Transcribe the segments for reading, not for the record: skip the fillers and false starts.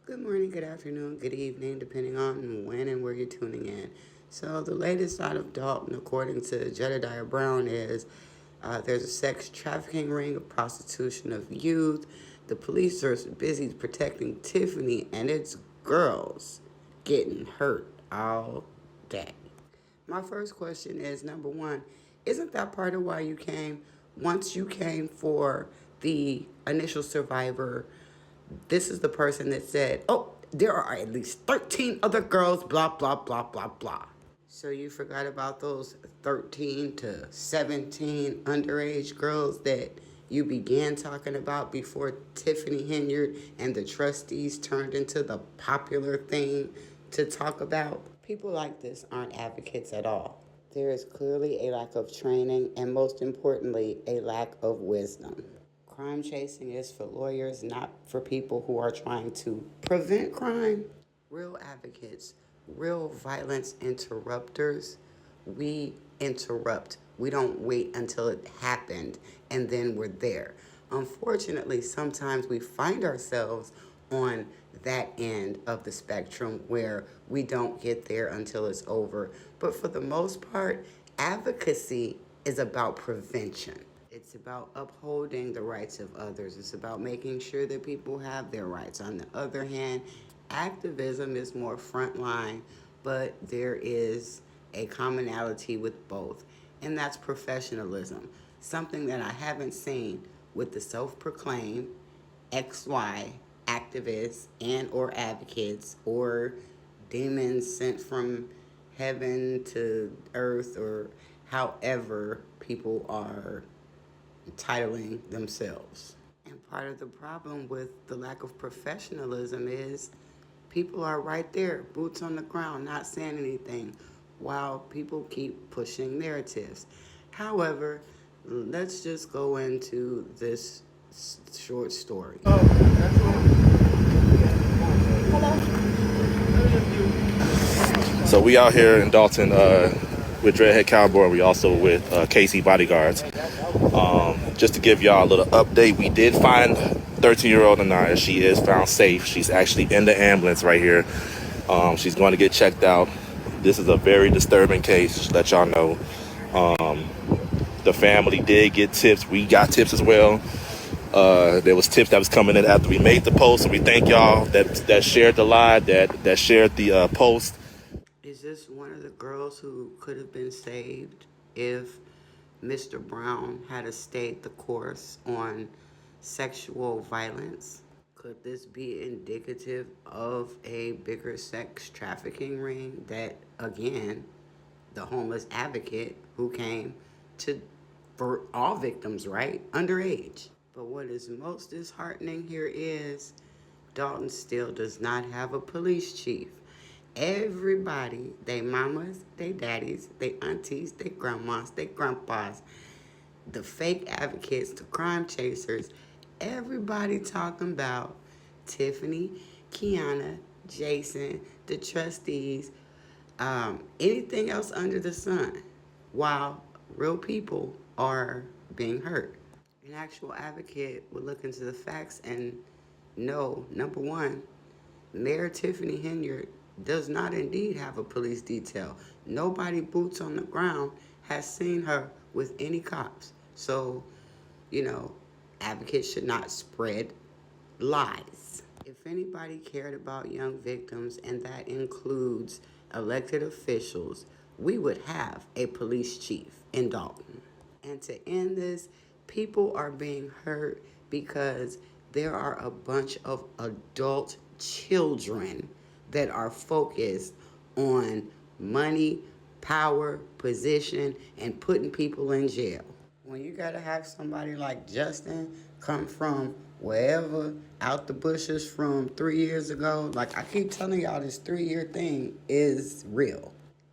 Good morning, good afternoon, good evening, depending on when and where you're tuning in. So, the latest out of Dalton, according to Jedediah Brown, is there's a sex trafficking ring of prostitution of youth. The police are busy protecting Tiffany, and it's girls getting hurt all day. My first question is number one, isn't that part of why you came? Once you came for the initial survivor, this is the person that said, oh, there are at least 13 other girls, blah, blah, blah, blah, blah. So you forgot about those 13 to 17 underage girls that you began talking about before Tiffany Henyard and the trustees turned into the popular thing to talk about? People like this aren't advocates at all. There is clearly a lack of training and, most importantly, a lack of wisdom. Crime chasing is for lawyers, not for people who are trying to prevent crime. Real advocates, real violence interrupters, we interrupt. We don't wait until it happened and then we're there. Unfortunately, sometimes we find ourselves on that end of the spectrum where we don't get there until it's over. But for the most part, advocacy is about prevention. It's about upholding the rights of others. It's about making sure that people have their rights. On the other hand, activism is more frontline, but there is a commonality with both, and that's professionalism. Something that I haven't seen with the self-proclaimed XY activists and or advocates or demons sent from heaven to earth or however people are titling themselves. And part of the problem with the lack of professionalism is people are right there, boots on the ground, not saying anything, while people keep pushing narratives. However, let's just go into this short story. So we out here in Dalton with Dreadhead Cowboy. We also with KC Bodyguards. Just to give y'all a little update, we did find 13-year-old Anaya. She is found safe. She's actually in the ambulance right here. She's going to get checked out. This is a very disturbing case, just to let y'all know. The family did get tips. We got tips as well. There was tips that was coming in after we made the post, and we thank y'all that shared the live, that shared the post. Is this one of the girls who could have been saved if Mr. Brown had stayed the course on sexual violence? Could this be indicative of a bigger sex trafficking ring that, again, the homeless advocate who came to, for all victims, right? Underage. But what is most disheartening here is Dalton still does not have a police chief. Everybody, they mamas, they daddies, they aunties, they grandmas, they grandpas, the fake advocates, the crime chasers, everybody talking about Tiffany, Kiana, Jason, the trustees, anything else under the sun, while real people are being hurt. An actual advocate would look into the facts and know, number one, Mayor Tiffany Henyard does not indeed have a police detail. Nobody boots on the ground has seen her with any cops. So, advocates should not spread lies. If anybody cared about young victims, and that includes elected officials, we would have a police chief in Dalton. And to end this, people are being hurt because there are a bunch of adult children that are focused on money, power, position, and putting people in jail. When you gotta have somebody like Justin come from wherever out the bushes from 3 years ago, like I keep telling y'all, this 3-year thing is real.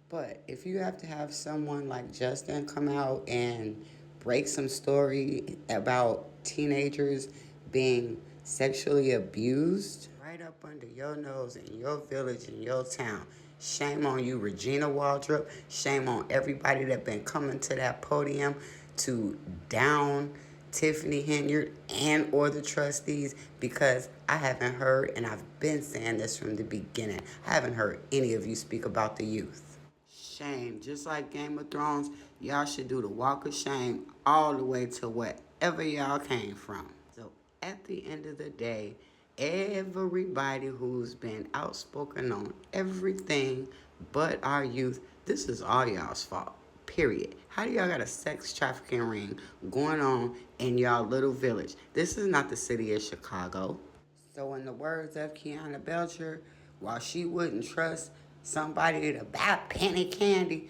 But if you have to have someone like Justin come out and break some story about teenagers being sexually abused right up under your nose in your village, in your town, shame on you, Regina Waldrop. Shame on everybody that been coming to that podium to down Tiffany Henyard and or the trustees, because I haven't heard, and I've been saying this from the beginning, I haven't heard any of you speak about the youth. Shame. Just like Game of Thrones, y'all should do the walk of shame all the way to wherever y'all came from. So at the end of the day, everybody who's been outspoken on everything but our youth, this is all y'all's fault. Period. How do y'all got a sex trafficking ring going on in y'all little village? This is not the city of Chicago. So, in the words of Kiana Belcher, while she wouldn't trust somebody to buy penny candy,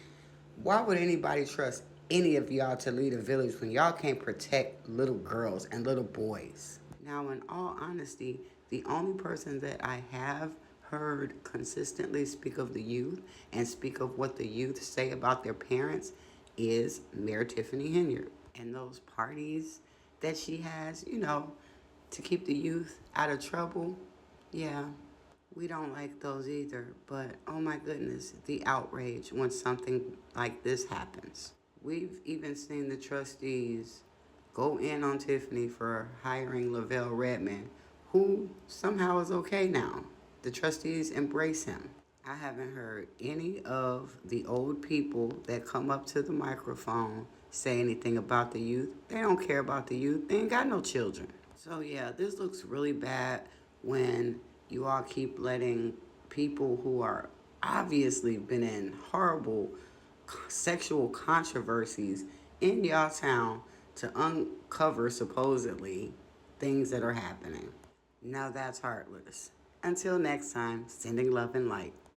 why would anybody trust any of y'all to lead a village when y'all can't protect little girls and little boys? Now, in all honesty, the only person that I have heard consistently speak of the youth and speak of what the youth say about their parents is Mayor Tiffany Henyard. And those parties that she has, to keep the youth out of trouble, yeah, we don't like those either. But oh my goodness, the outrage when something like this happens. We've even seen the trustees go in on Tiffany for hiring Lavelle Redmond, who somehow is okay now. The trustees embrace him. I haven't heard any of the old people that come up to the microphone say anything about the youth. They don't care about the youth. They ain't got no children. So yeah, this looks really bad when you all keep letting people who are obviously been in horrible sexual controversies in y'all town to uncover supposedly things that are happening. Now that's heartless. Until next time, sending love and light.